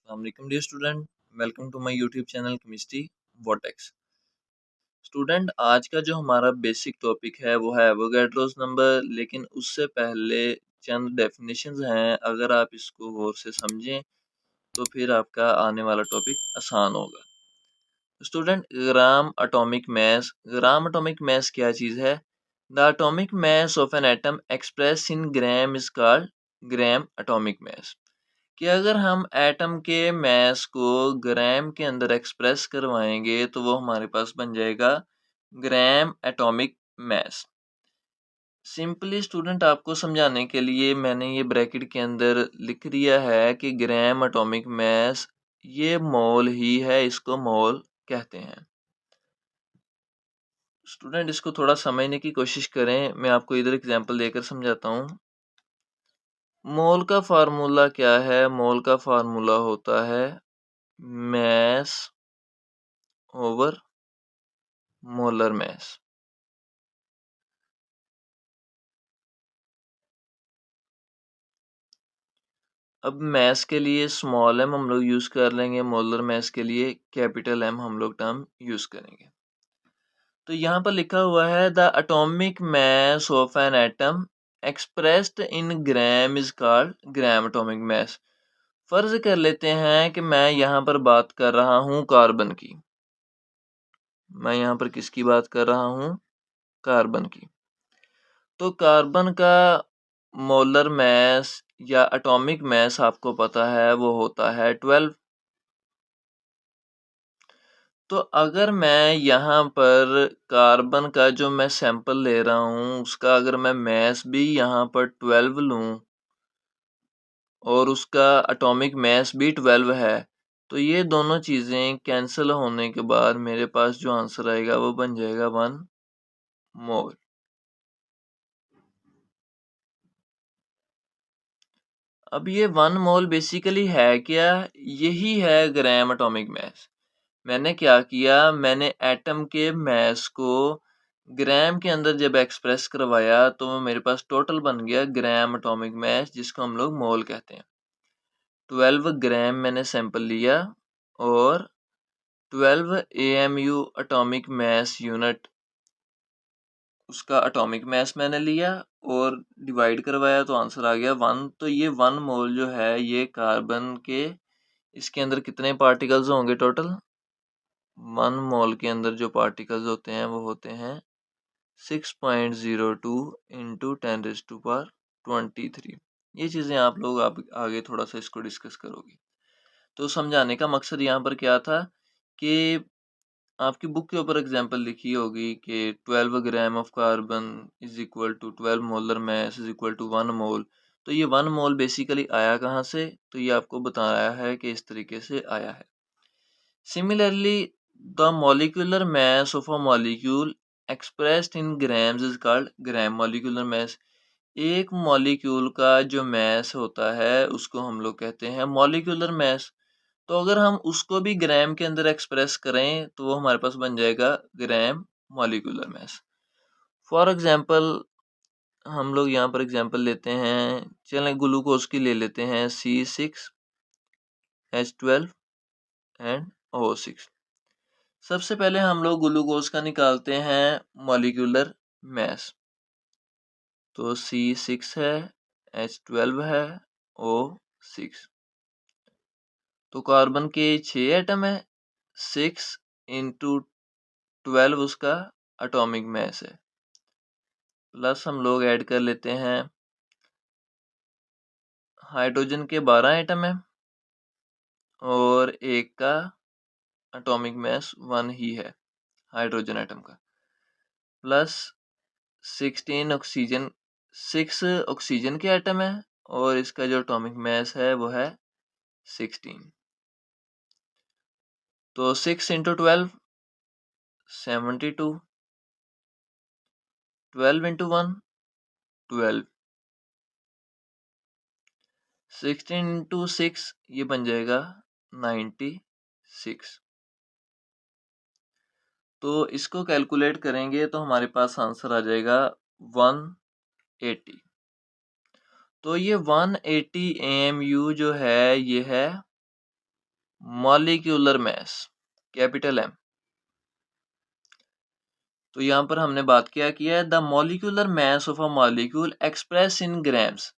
Assalamualaikum dear student, welcome to my YouTube channel Chemistry Vortex। Student आज का जो हमारा बेसिक टॉपिक है वो है एवोगैड्रोस नंबर, लेकिन उससे पहले चंद डेफिनेशंस हैं। अगर आप इसको गौर से समझें तो फिर आपका आने वाला टॉपिक आसान होगा। स्टूडेंट, ग्राम एटॉमिक मास क्या चीज़ है? The atomic mass of an atom express in gram is called gram atomic mass. कि अगर हम एटम के मास को ग्राम के अंदर एक्सप्रेस करवाएंगे तो वो हमारे पास बन जाएगा gram atomic mass. Simply student आपको समझाने के लिए मैंने ये ब्रैकेट के अंदर लिख दिया है कि ग्राम एटॉमिक मास ये मोल ही है, इसको मोल कहते हैं। स्टूडेंट इसको थोड़ा समझने की कोशिश करें, मैं आपको इधर एग्जांपल देकर समझाता हूँ। मोल का फार्मूला क्या है? मोल का फार्मूला होता है मास ओवर मोलर मास। अब मास के लिए स्मॉल m हम लोग यूज कर लेंगे, मोलर मास के लिए कैपिटल M हम लोग टर्म यूज करेंगे। तो यहाँ पर लिखा हुआ है the atomic mass of an atom expressed in gram is called gram atomic mass. फर्ज कर लेते हैं कि मैं यहाँ पर बात कर रहा हूँ कार्बन की। मैं यहाँ पर किसकी बात कर रहा हूँ? कार्बन की। तो कार्बन का मोलर मास या एटॉमिक मास आपको पता है वो होता है 12। तो अगर मैं यहाँ पर कार्बन का जो मैं सैंपल ले रहा हूँ उसका अगर मैं मास भी यहाँ पर 12 लूँ और उसका एटॉमिक मास भी 12 है, तो ये दोनों चीज़ें कैंसिल होने के बाद मेरे पास जो आंसर आएगा वो बन जाएगा 1 मोल। अब ये 1 मोल बेसिकली है क्या? यही है ग्राम एटॉमिक मास। मैंने क्या किया, मैंने एटम के मास को ग्राम के अंदर जब एक्सप्रेस करवाया तो मेरे पास टोटल बन गया ग्राम एटॉमिक मास, जिसको हम लोग मोल कहते हैं। 12 ग्राम मैंने सैंपल लिया और 12 AMU एटॉमिक मास यूनिट उसका एटॉमिक मास मैंने लिया और डिवाइड करवाया तो आंसर आ गया 1। तो ये 1 मोल जो है ये कार्बन के, इसके अंदर कितने पार्टिकल्स होंगे टोटल? 1 मोल के अंदर जो पार्टिकल्स होते हैं वो होते हैं 6.02 इंटू 10⁻23। ये चीज़ें आप लोग आगे थोड़ा सा इसको डिस्कस करोगे। तो समझाने का मकसद यहाँ पर क्या था कि आपकी बुक के ऊपर एग्जांपल लिखी होगी कि 12 gram of carbon is equal to 12 molar mass is equal to 1 mole. तो ये 1 मोल बेसिकली आया कहाँ से? तो ये आपको बताया है कि इस तरीके से आया है। Similarly the molecular mass of a molecule expressed in grams is called gram molecular mass. एक मॉलिक्यूल का जो मास होता है उसको हम लोग कहते हैं मॉलिक्यूलर मास। तो अगर हम उसको भी ग्राम के अंदर एक्सप्रेस करें तो वो हमारे पास बन जाएगा gram molecular mass. For example हम लोग यहाँ पर एग्जांपल लेते हैं, चलें ग्लूकोज की ले लेते हैं C6H12 एंड O6। सबसे पहले हम लोग ग्लूकोज का निकालते हैं मॉलिक्यूलर मास। तो C6 है, H12 है, O6। तो कार्बन के 6 एटम है, 6 इंटू 12 उसका एटॉमिक मास है, प्लस हम लोग ऐड कर लेते हैं हाइड्रोजन के 12 एटम है और एक का एटॉमिक मास 1 ही है हाइड्रोजन एटम का, प्लस 16 ऑक्सीजन, 6 ऑक्सीजन के एटम है और इसका जो एटॉमिक मास है वो है 16। तो 6 इंटू 12 72, 12 इंटू 1 12, 16 इंटू 6 ये बन जाएगा 96। तो इसको कैलकुलेट करेंगे तो हमारे पास आंसर आ जाएगा 180। तो ये 180 AMU जो है ये है मॉलिक्यूलर मास, कैपिटल M। तो यहाँ पर हमने बात क्या किया है, the molecular mass of a molecule express in grams.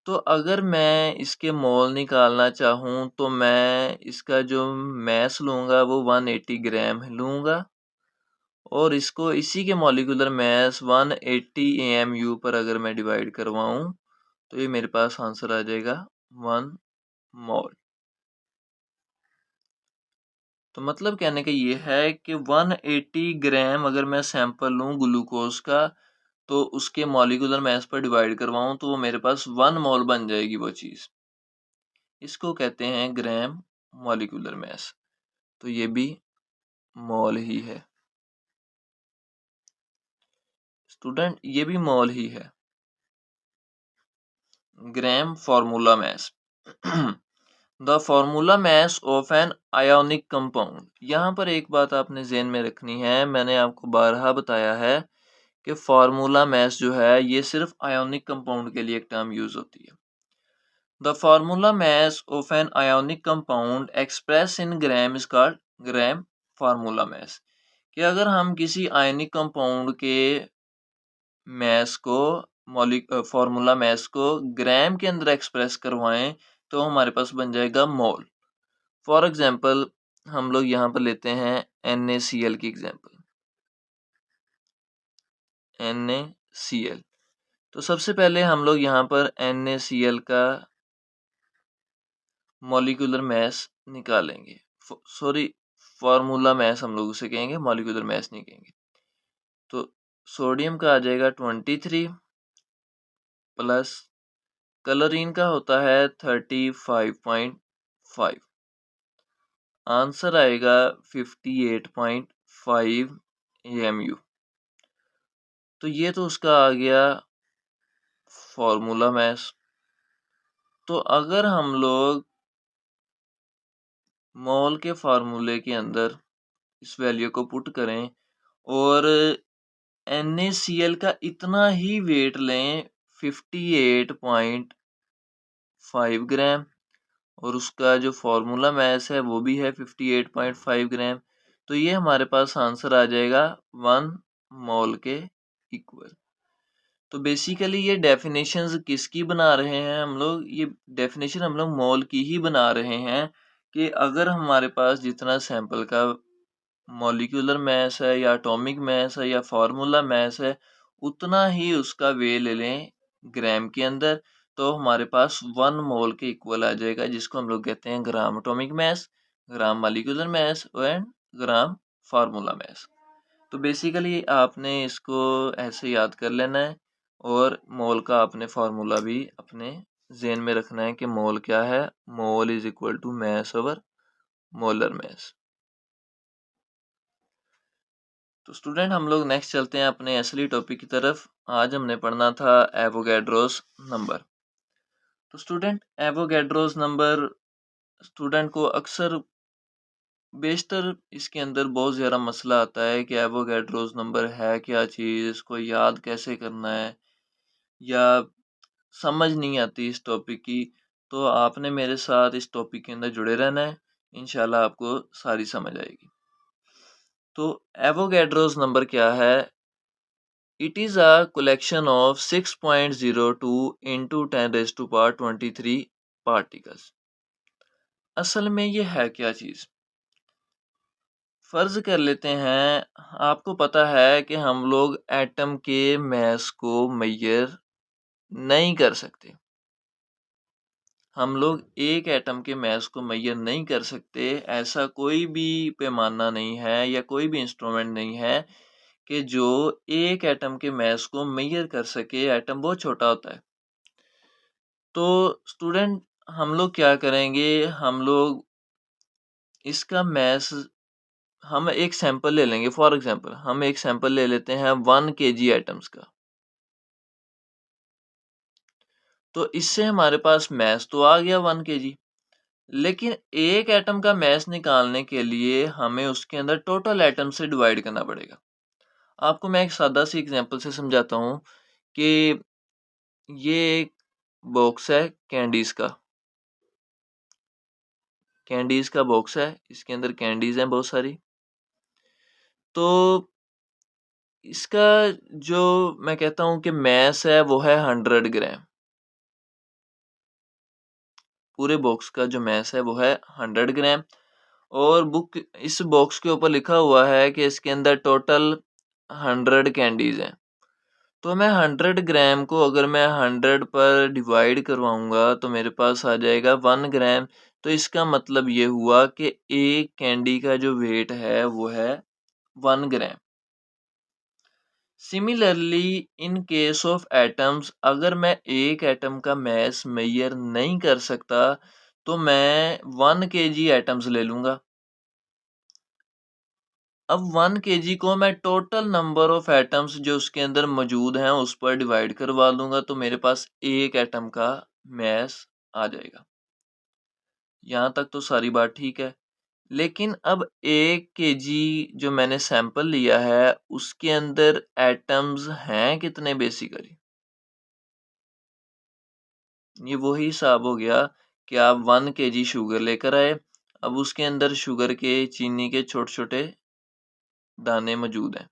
तो अगर मैं इसके मोल निकालना चाहूँ तो मैं इसका जो मास लूँगा वो 180 ग्राम लूँगा, और इसको इसी के मॉलिक्यूलर मास 180 AMU पर अगर मैं डिवाइड करवाऊँ तो ये मेरे पास आंसर आ जाएगा 1 मोल। तो मतलब कहने का ये है कि 180 ग्राम अगर मैं सैंपल लूँ ग्लूकोज का, तो उसके मॉलिक्यूलर मास पर डिवाइड करवाऊँ तो वो मेरे पास 1 मोल बन जाएगी वो चीज़। इसको कहते हैं ग्राम मॉलिक्यूलर मास। तो ये भी मोल ही है स्टूडेंट, ये भी मोल ही है। Gram formula mass the formula mass of an ionic compound. यहाँ पर एक बात आपने ज़हन में रखनी है, मैंने आपको बारहा बताया है कि फार्मूला मास जो है ये सिर्फ आयोनिक कंपाउंड के लिए एक टर्म यूज होती है। The formula mass of an ionic compound express in gram is called gram formula mass. कि अगर हम किसी आयनिक कंपाउंड के मास को फार्मूला मास को ग्राम के अंदर एक्सप्रेस करवाएं तो हमारे पास बन जाएगा मोल। फॉर एग्जांपल हम लोग यहाँ पर लेते हैं NaCl की एग्जांपल, NaCl। तो सबसे पहले हम लोग यहाँ पर NaCl का मॉलिक्यूलर मास निकालेंगे, सॉरी फार्मूला मास हम लोग उसे कहेंगे, मॉलिक्यूलर मास नहीं कहेंगे। तो सोडियम का आ जाएगा 23 प्लस क्लोरीन का होता है 35.5, आंसर आएगा 58.5 AMU। तो ये तो उसका आ गया फॉर्मूला मास। तो अगर हम लोग मोल के फार्मूले के अंदर इस वैल्यू को पुट करें और NaCl का इतना ही वेट लें 58.5 ग्राम, और उसका जो फार्मूला मास है वो भी है 58.5 ग्राम, तो ये हमारे पास आंसर आ जाएगा 1 मोल के इक्वल। तो बेसिकली ये डेफिनेशंस किसकी बना रहे हैं हम लोग, ये डेफिनेशन हम लोग मोल की ही बना रहे हैं कि अगर हमारे पास जितना सैंपल का मॉलिक्यूलर मास है या एटॉमिक मास है या फार्मूला मास है उतना ही उसका वे ले लें ग्राम के अंदर, तो हमारे पास 1 मोल के इक्वल आ जाएगा, जिसको हम लोग कहते हैं gram atomic mass, gram molecular mass and gram formula मास। तो बेसिकली आपने इसको ऐसे याद कर लेना है, और मोल का आपने फार्मूला भी अपने ज़हन में रखना है कि मोल क्या है, mole is equal to mass over molar mass. तो स्टूडेंट हम लोग नेक्स्ट चलते हैं अपने असली टॉपिक की तरफ। आज हमने पढ़ना था एवोगैड्रोस नंबर। तो स्टूडेंट एवोगैड्रोस नंबर स्टूडेंट को अक्सर बेशतर इसके अंदर बहुत ज़्यादा मसला आता है कि एवोगैड्रोस नंबर है क्या चीज़, इसको याद कैसे करना है, या समझ नहीं आती इस टॉपिक की। तो आपने मेरे साथ इस टॉपिक के अंदर जुड़े रहना है, इंशाल्लाह आपको सारी समझ आएगी। तो एवोगैड्रोस नंबर क्या है? It is a collection of 6.02 into 10 raised to power 23 particles। असल में ये है क्या चीज़? फर्ज कर लेते हैं आपको पता है कि हम लोग एटम के मास को मेजर नहीं कर सकते। हम लोग एक एटम के मास को मेजर नहीं कर सकते, ऐसा कोई भी पैमाना नहीं है या कोई भी इंस्ट्रूमेंट नहीं है कि जो एक एटम के मास को मेजर कर सके। एटम बहुत छोटा होता है। तो स्टूडेंट हम लोग क्या करेंगे, हम लोग इसका मास, हम एक सैंपल ले लेंगे। फॉर एग्जांपल हम एक सैंपल ले लेते हैं 1 kg एटम्स का। तो इससे हमारे पास मास तो आ गया 1 kg, लेकिन एक एटम का मास निकालने के लिए हमें उसके अंदर टोटल एटम से डिवाइड करना पड़ेगा। आपको मैं एक सादा सी एग्जांपल से समझाता हूँ कि ये एक बॉक्स है कैंडीज का, कैंडीज का बॉक्स है, इसके अंदर कैंडीज हैं बहुत सारी। तो इसका जो मैं कहता हूँ कि मैस है वो है 100 ग्राम। पूरे बॉक्स का जो मैस है वो है 100 ग्राम। और इस बॉक्स के ऊपर लिखा हुआ है कि इसके अंदर टोटल 100 कैंडीज हैं। तो मैं 100 ग्राम को अगर मैं 100 पर डिवाइड करवाऊंगा तो मेरे पास आ जाएगा 1 ग्राम। तो इसका मतलब ये हुआ कि एक कैंडी का जो वेट है वो है 1 gram. Similarly in case of atoms, अगर मैं एक एटम का मैस मेजर नहीं कर सकता तो मैं 1 kg एटम्स ले लूंगा। अब 1 kg को मैं टोटल नंबर ऑफ एटम्स जो उसके अंदर मौजूद हैं उस पर डिवाइड करवा दूंगा तो मेरे पास एक एटम का मैस आ जाएगा। यहाँ तक तो सारी बात ठीक है। लेकिन अब 1 kg जो मैंने सैंपल लिया है उसके अंदर एटम्स हैं कितने बेसिकली? ये वही हिसाब हो गया कि आप 1 kg शुगर लेकर आए। अब उसके अंदर शुगर के, चीनी के छोटे छोटे दाने मौजूद हैं।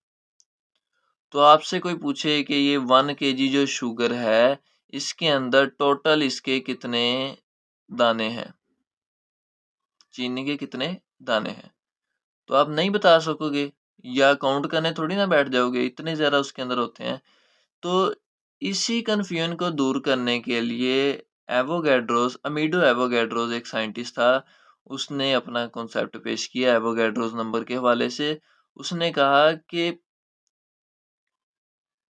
तो आपसे कोई पूछे कि ये 1 kg जो शुगर है इसके अंदर टोटल इसके कितने दाने हैं, चीनी के कितने दाने हैं, तो आप नहीं बता सकोगे या काउंट करने थोड़ी ना बैठ जाओगे, इतने ज़्यादा उसके अंदर होते हैं। तो इसी कन्फ्यूजन को दूर करने के लिए अमीडो एवोगैड्रोस एक साइंटिस्ट था। उसने अपना कॉन्सेप्ट पेश किया एवोगैड्रोस नंबर के हवाले से। उसने कहा कि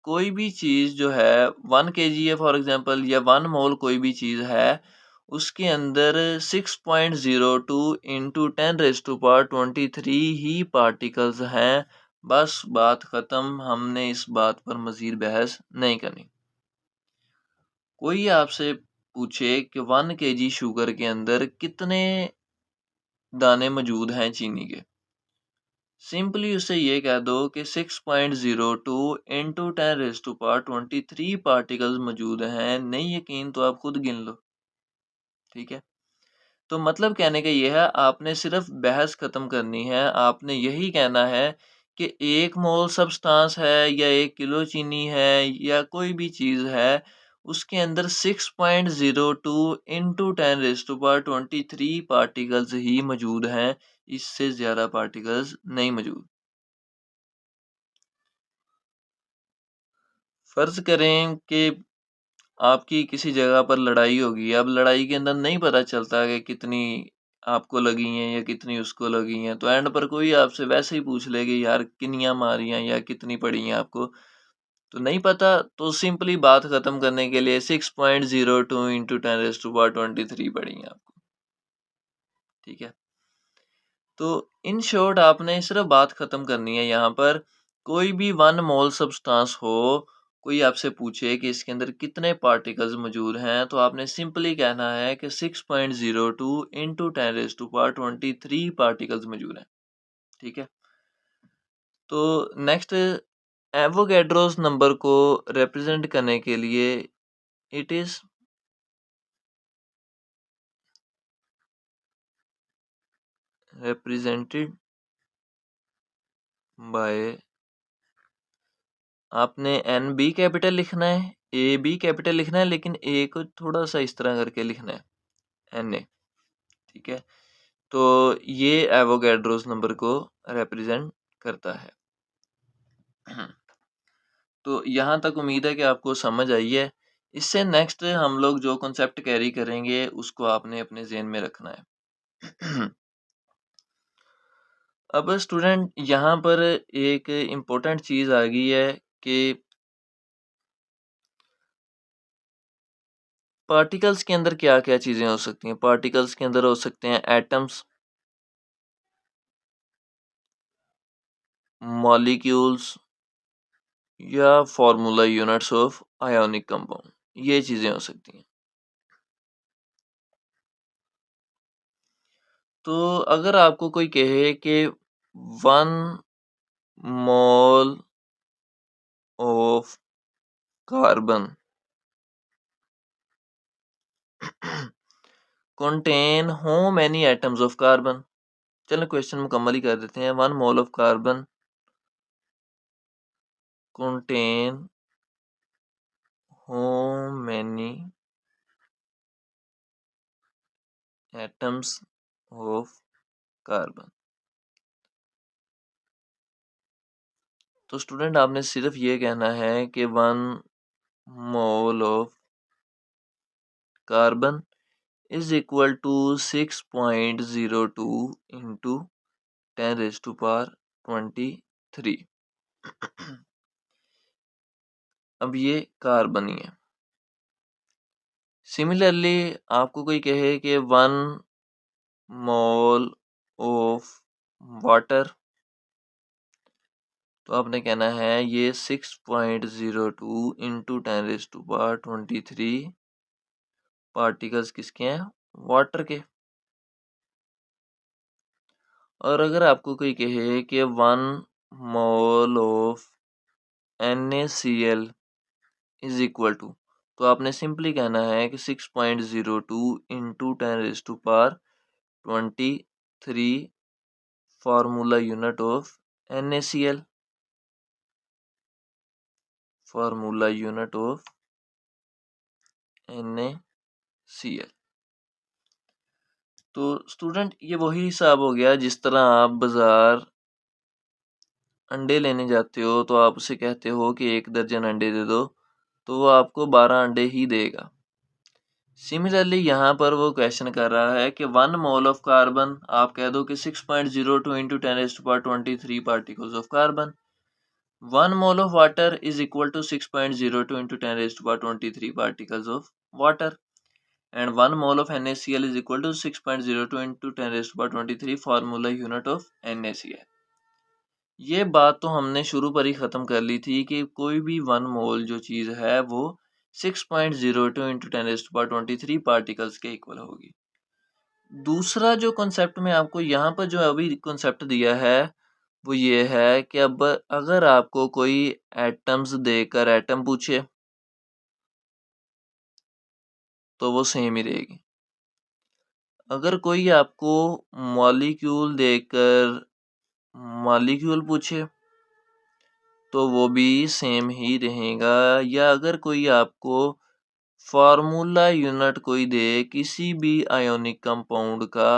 कोई भी चीज़ जो है 1 kg है फॉर एग्जांपल, या 1 मोल कोई भी चीज़ है, उसके अंदर 6.02 इंटू 10⁻23 ही पार्टिकल्स हैं। बस बात ख़त्म, हमने इस बात पर मज़ीद बहस नहीं करनी। कोई आपसे पूछे कि 1 kg शुगर के अंदर कितने दाने मौजूद हैं चीनी के, सिंपली उसे ये कह दो कि 6.02 इंटू 10⁻23 पार्टिकल्स मौजूद हैं। नहीं यकीन तो आप खुद गिन लो, ठीक है। तो मतलब कहने का ये है, आपने सिर्फ बहस खत्म करनी है। आपने यही कहना है कि 1 मोल सब्सटेंस है या 1 किलो चीनी है या कोई भी चीज़ है, उसके अंदर 6.02 इंटू 10⁻23 पार्टिकल्स ही मौजूद हैं, इससे ज़्यादा पार्टिकल्स नहीं मौजूद। फर्ज करें कि आपकी किसी जगह पर लड़ाई होगी। अब लड़ाई के अंदर नहीं पता चलता कि कितनी आपको लगी हैं या कितनी उसको लगी हैं, तो एंड पर कोई आपसे वैसे ही पूछ ले कि यार कितनियां मारी हैं या कितनी पड़ी हैं आपको, तो नहीं पता। तो सिंपली बात खत्म करने के लिए 6.02 इंटू 10⁻23 पड़ी हैं आपको, ठीक है। तो इन शॉर्ट आपने सिर्फ बात खत्म करनी है। यहाँ पर कोई भी 1 मोल सब्सटेंस हो, कोई आपसे पूछे कि इसके अंदर कितने पार्टिकल्स मौजूद हैं, तो आपने सिंपली कहना है कि 6.02 इंटू 10⁻23 पार्टिकल्स मौजूद हैं, ठीक है। तो नेक्स्ट, एवोगैड्रोस नंबर को रिप्रेजेंट करने के लिए इट इज रिप्रेजेंटेड बाय, आपने एन बी कैपिटल लिखना है, ए बी कैपिटल लिखना है, लेकिन ए को थोड़ा सा इस तरह करके लिखना है, एन ए, ठीक है। तो ये एवोगैड्रोस नंबर को रिप्रेजेंट करता है। तो यहाँ तक उम्मीद है कि आपको समझ आई है। इससे नेक्स्ट हम लोग जो कॉन्सेप्ट कैरी करेंगे उसको आपने अपने ज़हन में रखना है। अब स्टूडेंट यहाँ पर एक इम्पोर्टेंट चीज़ आ गई है कि पार्टिकल्स के अंदर क्या-क्या चीज़ें हो सकती हैं। पार्टिकल्स के अंदर हो सकते हैं एटम्स, मॉलिक्यूल्स या formula units of ionic compound, ये चीज़ें हो सकती हैं। तो अगर आपको कोई कहे कि 1 mole of carbon contain how many atoms of carbon? चलो क्वेश्चन मुकम्मल ही कर देते हैं। 1 mole of carbon contain how many atoms of carbon? तो स्टूडेंट आपने सिर्फ ये कहना है कि 1 mole of carbon is equal to 6.02 into 10 raised to power 23। अब ये कार्बन ही है। सिमिलरली आपको कोई कहे कि 1 मोल ऑफ वाटर, तो आपने कहना है ये 6.02 into 10 raise to power 23 particles किसके हैं? वाटर के। और अगर आपको कोई कहे कि 1 mole of NaCl is equal to, तो आपने सिंपली कहना है कि 6.02 into 10 raise to power 23 formula unit of NaCl, formula unit of NaCl। तो स्टूडेंट ये वही हिसाब हो गया जिस तरह आप बाजार अंडे लेने जाते हो तो आप उसे कहते हो कि 1 दर्जन अंडे दे दो, तो वो आपको 12 अंडे ही देगा। सिमिलरली यहाँ पर वो क्वेश्चन कर रहा है कि 1 मोल ऑफ कार्बन, आप कह दो कि 6.02 into 10 raise to power 23 particles of carbon. 1 mole of water is equal to 6.02 into 10 raise to power 23 particles of water, and 1 mole of NaCl is equal to 6.02 into 10 raised to power 23 formula unit of NaCl। ये बात तो हमने शुरू पर ही ख़त्म कर ली थी कि कोई भी 1 मोल जो चीज़ है वो 6.02 into 10 raise to power 23 particles के इक्वल होगी। दूसरा जो कॉन्सेप्ट में आपको यहाँ पर जो अभी कॉन्सेप्ट दिया है वो ये है कि अब अगर आपको कोई एटम्स देकर एटम पूछे तो वो सेम ही रहेगी। अगर कोई आपको मॉलिक्यूल देकर मॉलिक्यूल पूछे तो वो भी सेम ही रहेगा। या अगर कोई आपको फार्मूला यूनिट कोई दे किसी भी आयोनिक कंपाउंड का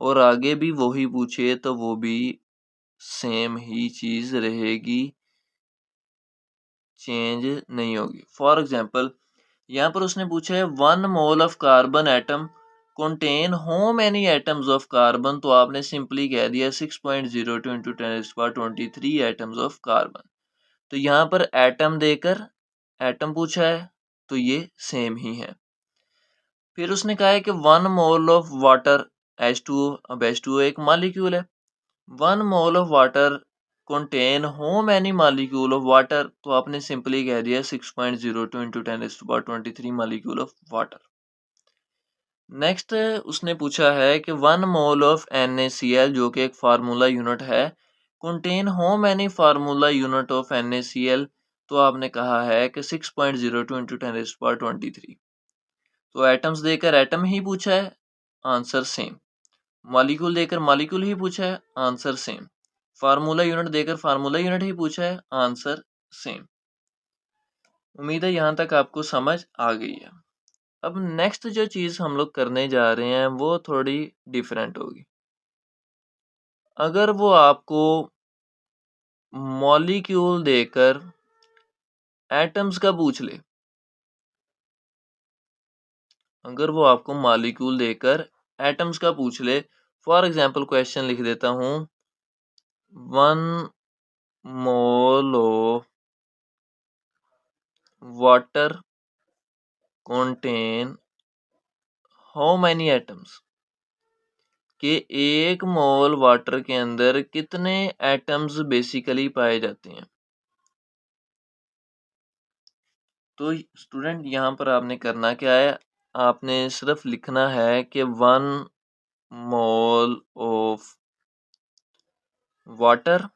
और आगे भी वही पूछे तो वो भी सेम ही चीज़ रहेगी, चेंज नहीं होगी। फॉर एग्जांपल यहाँ पर उसने पूछा है 1 mole of carbon atom contain how many atoms of carbon, तो आपने सिंपली कह दिया 6.02 into 10 raised to power 23 atoms of carbon। तो यहाँ पर एटम देकर एटम पूछा है तो ये सेम ही है। फिर उसने कहा है कि 1 मोल ऑफ वाटर H2O, अब H2O एक मॉलिक्यूल है। 1 mole of water contain how many molecule of water, तो आपने सिंपली कह दिया 6.02 into 10 raised to power 23 molecule of water। Next उसने पूछा है कि 1 मोल ऑफ NaCl जो कि एक फार्मूला यूनिट है, contain how many formula unit of NaCl, तो आपने कहा है कि 6.02 इंटू 10 रेज़्ड टू पावर 23। तो एटम्स देकर एटम ही पूछा है, आंसर सेम। मॉलिक्यूल देकर मॉलिक्यूल ही पूछा है, आंसर सेम। फार्मूला यूनिट देकर फार्मूला यूनिट ही पूछा है, आंसर सेम। उम्मीद है यहाँ तक आपको समझ आ गई है। अब नेक्स्ट जो चीज़ हम लोग करने जा रहे हैं वो थोड़ी डिफरेंट होगी। अगर वो आपको मॉलिक्यूल देकर एटम्स का पूछ ले, अगर वो आपको मॉलिक्यूल देकर एटम्स का पूछ ले, फॉर एग्जांपल क्वेश्चन लिख देता हूँ 1 mole of water contain how many atoms, कि 1 मोल वाटर के अंदर कितने एटम्स बेसिकली पाए जाते हैं। तो स्टूडेंट यहाँ पर आपने करना क्या है, आपने सिर्फ लिखना है कि 1 मोल ऑफ वाटर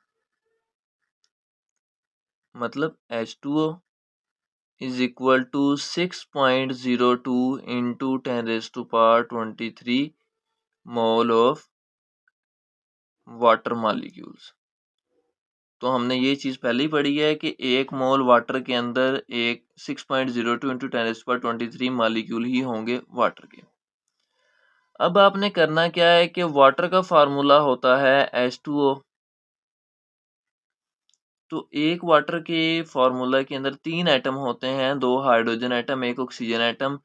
मतलब H2O is equal to 6.02 into 10⁻23 mole of water molecules. तो हमने ये चीज़ पहले ही पढ़ी है कि एक मोल वाटर के अंदर एक 6.02 इंटू 10⁻23 मॉलिक्यूल ही होंगे वाटर के। अब आपने करना क्या है कि वाटर का फार्मूला होता है H2O। तो एक वाटर के फार्मूला के अंदर 3 एटम होते हैं, 2 हाइड्रोजन एटम, 1 ऑक्सीजन एटम।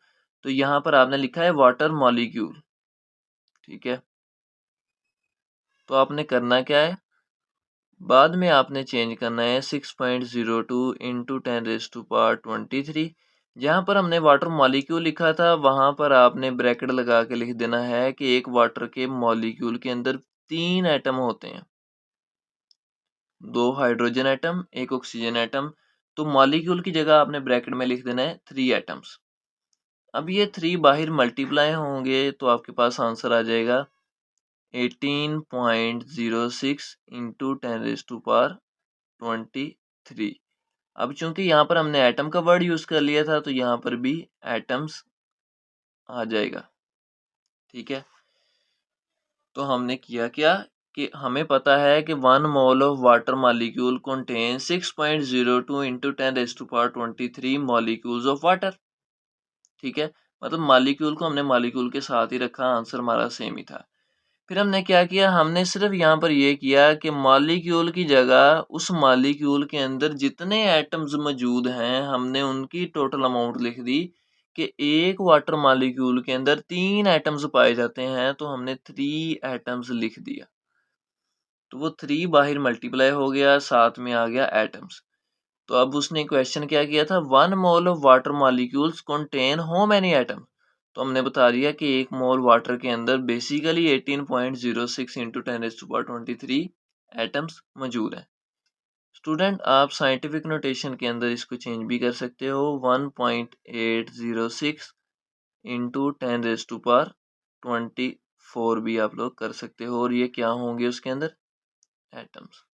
तो यहाँ पर आपने लिखा है वाटर मॉलिक्यूल, ठीक है। तो आपने करना क्या है, बाद में आपने चेंज करना है 6.02 इंटू 10⁻23। जहाँ पर हमने वाटर मॉलिक्यूल लिखा था वहाँ पर आपने ब्रैकेट लगा के लिख देना है कि एक वाटर के मॉलिक्यूल के अंदर 3 एटम होते हैं, 2 हाइड्रोजन एटम, 1 ऑक्सीजन एटम। तो मॉलिक्यूल की जगह आपने ब्रैकेट में लिख देना है 3 एटम्स। अब ये 3 बाहर मल्टीप्लाई होंगे तो आपके पास आंसर आ जाएगा 18.06 इंटू 10⁻23। अब चूंकि यहाँ पर हमने एटम का वर्ड यूज कर लिया था तो यहाँ पर भी एटम्स आ जाएगा, ठीक है। तो हमने किया क्या कि हमें पता है कि 1 mole of water molecule contain 6.02 into 10⁻23 molecules of water, ठीक है। मतलब मॉलिक्यूल को हमने मॉलिक्यूल के साथ ही रखा, आंसर हमारा सेम ही था। फिर हमने क्या किया, हमने सिर्फ यहाँ पर ये किया कि मॉलिक्यूल की जगह उस मॉलिक्यूल के अंदर जितने एटम्स मौजूद हैं हमने उनकी टोटल अमाउंट लिख दी कि एक वाटर मॉलिक्यूल के अंदर 3 एटम्स पाए जाते हैं, तो हमने 3 एटम्स लिख दिया। तो वो 3 बाहर मल्टीप्लाई हो गया, साथ में आ गया एटम्स। तो अब उसने क्वेश्चन क्या किया था, 1 mole of water molecules contain how many atom. तो हमने बता दिया कि एक मोल वाटर के अंदर बेसिकली 18.06 इंटू 10⁻23 एटम्स मौजूद हैं। स्टूडेंट आप साइंटिफिक नोटेशन के अंदर इसको चेंज भी कर सकते हो, 1.806 इंटू 10⁻24 भी आप लोग कर सकते हो, और ये क्या होंगे उसके अंदर एटम्स।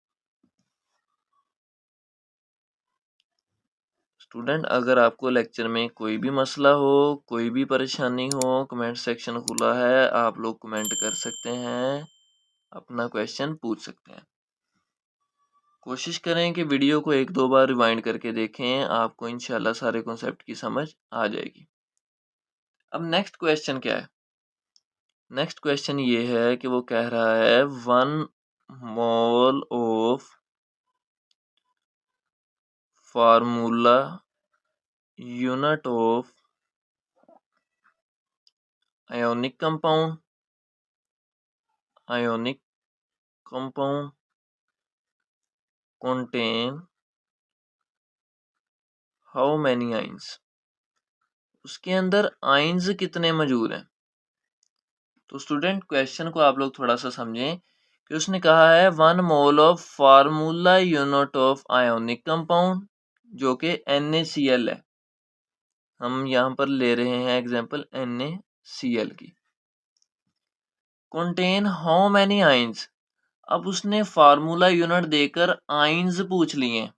स्टूडेंट अगर आपको लेक्चर में कोई भी मसला हो, कोई भी परेशानी हो, कमेंट सेक्शन खुला है, आप लोग कमेंट कर सकते हैं, अपना क्वेश्चन पूछ सकते हैं। कोशिश करें कि वीडियो को 1-2 बार रिवाइंड करके देखें, आपको इंशाल्लाह सारे कॉन्सेप्ट की समझ आ जाएगी। अब नेक्स्ट क्वेश्चन क्या है, नेक्स्ट क्वेश्चन ये है कि वो कह रहा है 1 mole of formula unit of ionic compound contain how many ions। उसके अंदर आइंस कितने मौजूद हैं। तो स्टूडेंट क्वेश्चन को आप लोग थोड़ा सा समझें कि उसने कहा है 1 mole of formula unit of ionic compound, जो कि NaCl है। हम यहाँ पर ले रहे हैं एग्जांपल NaCl की। Contain how many ions. अब उसने फार्मूला यूनिट देकर आइंस पूछ लिए।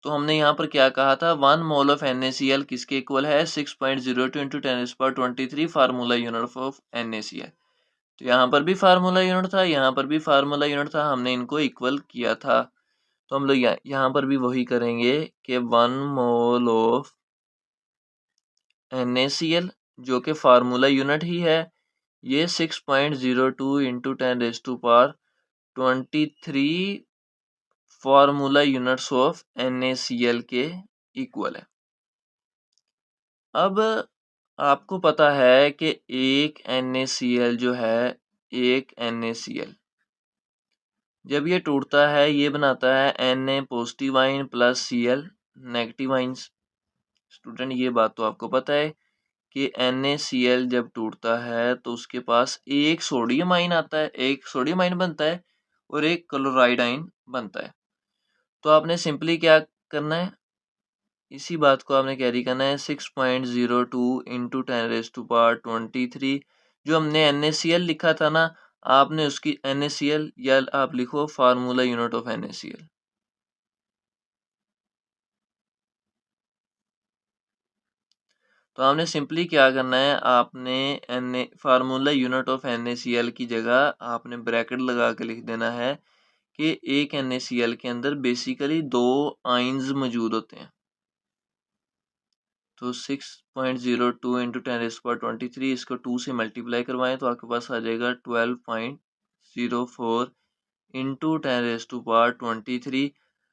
तो हमने यहाँ पर क्या कहा था, 1 मोल ऑफ NaCl किसके इक्वल है, 6.02 into 10⁻23 formula unit of NaCl। तो यहाँ पर भी फार्मूला यूनिट था, यहाँ पर भी फार्मूला यूनिट था, हमने इनको इक्वल किया था। तो हम लोग यहाँ पर भी वही करेंगे कि 1 मोल ऑफ NaCl जो कि फार्मूला यूनिट ही है, ये 6.02 into 10⁻23 formula units of NaCl के इक्वल है। अब आपको पता है कि एक NaCl जो है, एक NaCl जब ये टूटता है ये बनाता है Na positive ion plus Cl negative ions. Student ये बात तो आपको पता है कि NaCl जब टूटता है तो उसके पास एक सोडियम आइन आता है, एक सोडियम आइन बनता है और एक क्लोराइड आइन बनता है। तो आपने सिंपली क्या करना है, इसी बात को आपने कैरी करना है 6.02 इंटू 10⁻23। जो हमने NaCl लिखा था ना, आपने उसकी NaCl या आप लिखो फार्मूला यूनिट ऑफ NaCl। तो आपने सिंपली क्या करना है, आपने फार्मूला यूनिट ऑफ NaCl की जगह आपने ब्रैकेट लगा के लिख देना है कि एक NaCl के अंदर बेसिकली 2 आइंस मौजूद होते हैं। तो 6.02 इंटू 10⁻23 इसको 2 से मल्टीप्लाई करवाएं तो आपके पास आ जाएगा 12.04 इंटू 10⁻23।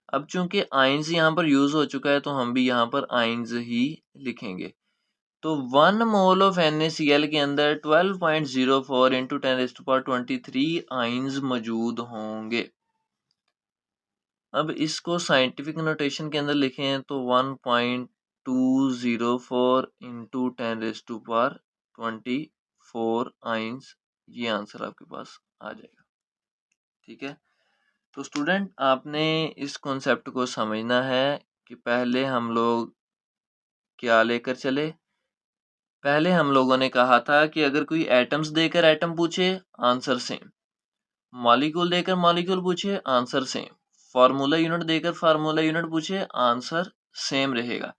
अब चूंकि आइंस यहाँ पर यूज हो चुका है तो हम भी यहाँ पर आइंस ही लिखेंगे। तो 1 मोल ऑफ NaCl के अंदर 12.04 इंटू 10⁻23 आइंस मौजूद होंगे। अब इसको साइंटिफिक नोटेशन के अंदर लिखें तो 1.204 इंटू 10⁻24 आइंस, ये आंसर आपके पास आ जाएगा। ठीक है, तो स्टूडेंट आपने इस कॉन्सेप्ट को समझना है कि पहले हम लोग क्या लेकर चले। पहले हम लोगों ने कहा था कि अगर कोई एटम्स देकर एटम पूछे आंसर सेम, मॉलिक्यूल देकर मॉलिक्यूल पूछे आंसर सेम, फार्मूला यूनिट देकर फार्मूला यूनिट पूछे आंसर सेम रहेगा।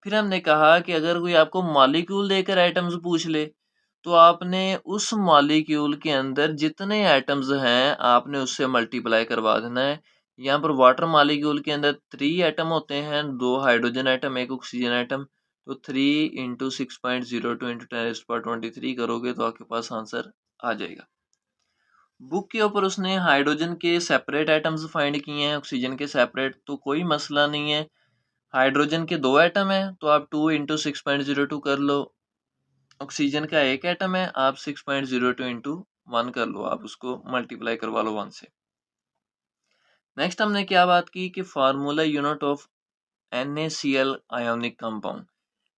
फिर हमने कहा कि अगर कोई आपको मॉलिक्यूल देकर एटम्स पूछ ले तो आपने उस मॉलिक्यूल के अंदर जितने एटम्स हैं आपने उससे मल्टीप्लाई करवा देना है। यहाँ पर वाटर मॉलिक्यूल के अंदर 3 एटम होते हैं, 2 हाइड्रोजन एटम, 1 ऑक्सीजन एटम। तो 3 इंटू 6.02 इंटू 10⁻23 करोगे तो आपके पास आंसर आ जाएगा। बुक के ऊपर उसने हाइड्रोजन के सेपरेट एटम्स फाइंड किए हैं, ऑक्सीजन के सेपरेट, तो कोई मसला नहीं है। हाइड्रोजन के 2 एटम है तो आप 2 इंटू 6.02 कर लो। ऑक्सीजन का 1 एटम है, आप 6.02 इंटू 1 कर लो, आप उसको मल्टीप्लाई करवा लो 1 से। नेक्स्ट हमने क्या बात की कि formula unit of NaCl ionic compound.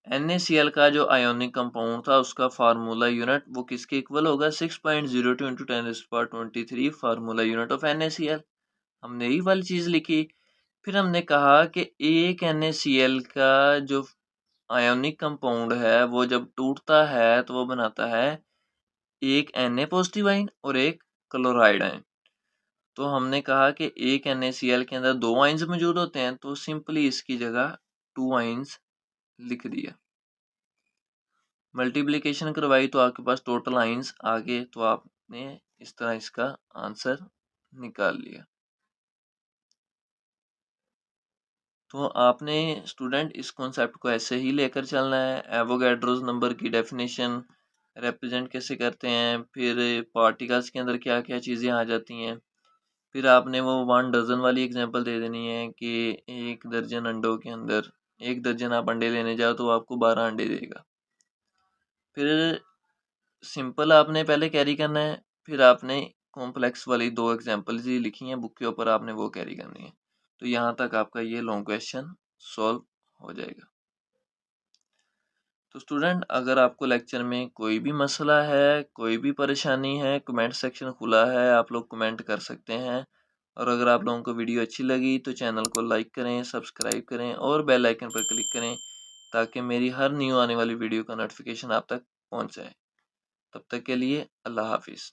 NaCl का जो आयोनिक कंपाउंड था उसका फार्मूला यूनिट वो किसके इक्वल होगा, 6.02 into 10⁻23 formula unit of NaCl। हमने यही वाली चीज लिखी। फिर हमने कहा कि एक NaCl का जो आयोनिक कंपाउंड है वो जब टूटता है तो वो बनाता है एक Na पॉजिटिव आयन और एक क्लोराइड आयन। तो हमने कहा कि एक NaCl के अंदर 2 आयन्स मौजूद होते हैं तो सिंपली इसकी जगह 2 आयन्स लिख दिया। मल्टीप्लिकेशन करवाई तो आपके पास टोटल आयन्स आ गए, तो आपने इस तरह इसका आंसर निकाल लिया। तो आपने स्टूडेंट इस कॉन्सेप्ट को ऐसे ही लेकर चलना है। एवोगैड्रोस नंबर की डेफिनेशन रिप्रेजेंट कैसे करते हैं, फिर पार्टिकल्स के अंदर क्या क्या चीज़ें आ जाती हैं। फिर आपने वो 1 डजन वाली एग्जांपल दे देनी है कि 1 दर्जन अंडों के अंदर 1 दर्जन आप अंडे लेने जाओ तो आपको 12 अंडे देगा। फिर सिंपल आपने पहले कैरी करना है, फिर आपने कॉम्प्लेक्स वाली 2 एग्जांपल्स ही लिखी हैं बुक के ऊपर, आपने वो कैरी करनी है। तो यहाँ तक आपका ये लॉन्ग क्वेश्चन सॉल्व हो जाएगा। तो स्टूडेंट अगर आपको लेक्चर में कोई भी मसला है, कोई भी परेशानी है, कमेंट सेक्शन खुला है, आप लोग कमेंट कर सकते हैं। और अगर आप लोगों को वीडियो अच्छी लगी तो चैनल को लाइक करें, सब्सक्राइब करें और बेल आइकन पर क्लिक करें ताकि मेरी हर न्यू आने वाली वीडियो का नोटिफिकेशन आप तक पहुंच जाए। तब तक के लिए अल्लाह हाफिज़।